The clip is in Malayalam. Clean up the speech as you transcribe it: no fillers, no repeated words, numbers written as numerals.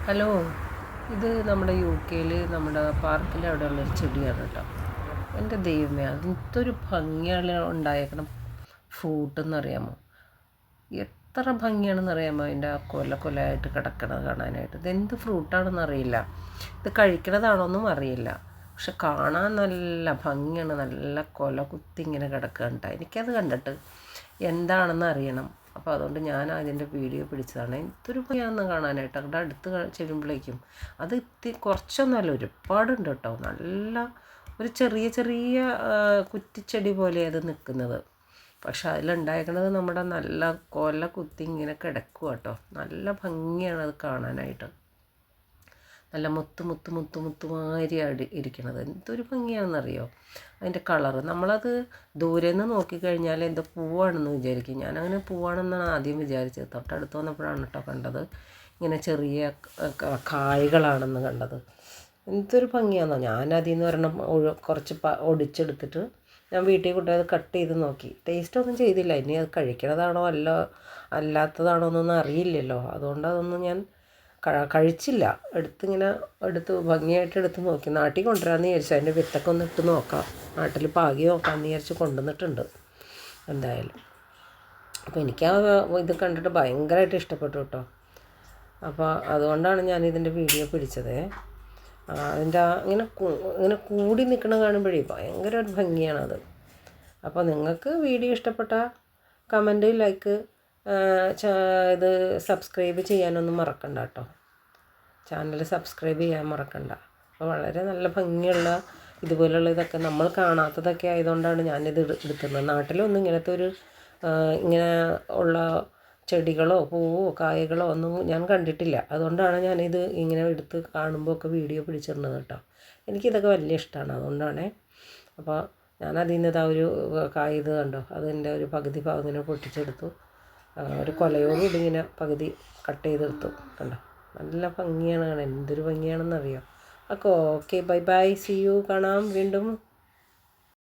ഹലോ, ഇത് നമ്മുടെ UK നമ്മുടെ പാർക്കിൽ അവിടെയുള്ളൊരു ചെടിയാണ് കേട്ടോ. എൻ്റെ ദൈവമേ, അതെന്തൊരു ഭംഗിയാണ് ഉണ്ടായേക്കണം ഫ്രൂട്ട് എന്നറിയാമോ? എത്ര ഭംഗിയാണെന്നറിയാമോ അതിൻ്റെ ആ കൊലയായിട്ട് കിടക്കണത് കാണാനായിട്ട്. ഇതെന്ത് ഫ്രൂട്ടാണെന്ന് അറിയില്ല, ഇത് കഴിക്കണതാണോന്നും അറിയില്ല. പക്ഷെ കാണാൻ നല്ല ഭംഗിയാണ്, നല്ല കൊല കുത്തി ഇങ്ങനെ കിടക്കുകയാണ്. എനിക്കത് കണ്ടിട്ട് എന്താണെന്ന് അറിയണം. അപ്പോൾ അതുകൊണ്ട് ഞാൻ അതിൻ്റെ വീഡിയോ പിടിച്ചതാണ്. എന്തൊരു ഭംഗിയാണെന്ന് കാണാനായിട്ട്. അവിടെ അടുത്ത് ചെല്ലുമ്പോഴേക്കും അത് കുറച്ചൊന്നുമല്ല, ഒരുപാടുണ്ട് കേട്ടോ. നല്ല ഒരു ചെറിയ ചെറിയ കുറ്റിച്ചെടി പോലെ അത് നിൽക്കുന്നത്. പക്ഷെ അതിലുണ്ടായിരിക്കണത് നമ്മുടെ നല്ല കൊല കുത്തി ഇങ്ങനെ കിടക്കുക കേട്ടോ. നല്ല ഭംഗിയാണ് അത് കാണാനായിട്ട്. നല്ല മുത്തുമാരി ഇരിക്കണത് എന്തൊരു ഭംഗിയാണെന്നറിയോ അതിൻ്റെ കളറ്. നമ്മളത് ദൂരെ നിന്ന് നോക്കിക്കഴിഞ്ഞാൽ എന്തോ പൂവാണെന്ന് വിചാരിക്കും. ഞാനങ്ങനെ പൂവാണെന്നാണ് ആദ്യം വിചാരിച്ചത്. തൊട്ടടുത്ത് വന്നപ്പോഴാണ് കേട്ടോ കണ്ടത് ഇങ്ങനെ ചെറിയ കായ്കളാണെന്ന് കണ്ടത്. എന്തൊരു ഭംഗിയാണെന്നോ. ഞാനതിൽ നിന്ന് ഒരെണ്ണം കുറച്ച് ഒടിച്ചെടുത്തിട്ട് ഞാൻ വീട്ടിൽ കൊണ്ടുപോയി അത് കട്ട് ചെയ്ത് നോക്കി. ടേസ്റ്റൊന്നും ചെയ്തില്ല. ഇനി അത് കഴിക്കണതാണോ അല്ലാത്തതാണോ എന്നൊന്നും അറിയില്ലല്ലോ. അതുകൊണ്ട് അതൊന്നും ഞാൻ കഴിച്ചില്ല. എടുത്ത് ഭംഗിയായിട്ട് എടുത്ത് നോക്കി. നാട്ടിൽ കൊണ്ടുവരാമെന്ന് വിചാരിച്ചു. അതിൻ്റെ വിത്തൊക്കെ ഒന്ന് ഇട്ട് നോക്കാം, നാട്ടിൽ പാകി നോക്കാമെന്ന് വിചാരിച്ച് കൊണ്ടുവന്നിട്ടുണ്ട് എന്തായാലും. അപ്പോൾ എനിക്ക് ഇത് കണ്ടിട്ട് ഭയങ്കരമായിട്ട് ഇഷ്ടപ്പെട്ടു കേട്ടോ. അപ്പോൾ അതുകൊണ്ടാണ് ഞാനിതിൻ്റെ വീഡിയോ പിടിച്ചത്. അതിൻ്റെ ഇങ്ങനെ കൂടി നിൽക്കണ കാണുമ്പോഴേ ഭയങ്കര ഒരു ഭംഗിയാണത്. അപ്പോൾ നിങ്ങൾക്ക് വീഡിയോ ഇഷ്ടപ്പെട്ട കമൻറ്റ്, ലൈക്ക്, ഇത് സബ്സ്ക്രൈബ് ചെയ്യാനൊന്നും മറക്കണ്ട കേട്ടോ. ചാനൽ സബ്സ്ക്രൈബ് ചെയ്യാൻ മറക്കണ്ട. അപ്പോൾ വളരെ നല്ല ഭംഗിയുള്ള ഇതുപോലുള്ള ഇതൊക്കെ നമ്മൾ കാണാത്തതൊക്കെ ആയതുകൊണ്ടാണ് ഞാനിത് എടുക്കുന്നത്. നാട്ടിലൊന്നും ഇങ്ങനെ ഉള്ള ചെടികളോ പൂവോ കായകളോ ഒന്നും ഞാൻ കണ്ടിട്ടില്ല. അതുകൊണ്ടാണ് ഞാനിത് ഇങ്ങനെ എടുത്ത് കാണുമ്പോൾ ഒക്കെ വീഡിയോ പിടിച്ചിരുന്നത് കേട്ടോ. എനിക്കിതൊക്കെ വലിയ ഇഷ്ടമാണ്, അതുകൊണ്ടാണ്. അപ്പോൾ ഞാനതിൽ നിന്ന് ഒരു കായ ഇത് കണ്ടോ, അതിൻ്റെ ഒരു പകുതി ഭാഗം ഇങ്ങനെ പൊട്ടിച്ചെടുത്തു. ഒരു കൊലയോടുകൂടി ഇങ്ങനെ പകുതി കട്ട് ചെയ്തെടുത്തു കണ്ടോ. നല്ല ഭംഗിയാണ് കാണാൻ. എന്തൊരു ഭംഗിയാണെന്നറിയോ. അപ്പോൾ okay, bye bye, see you, കാണാം വീണ്ടും.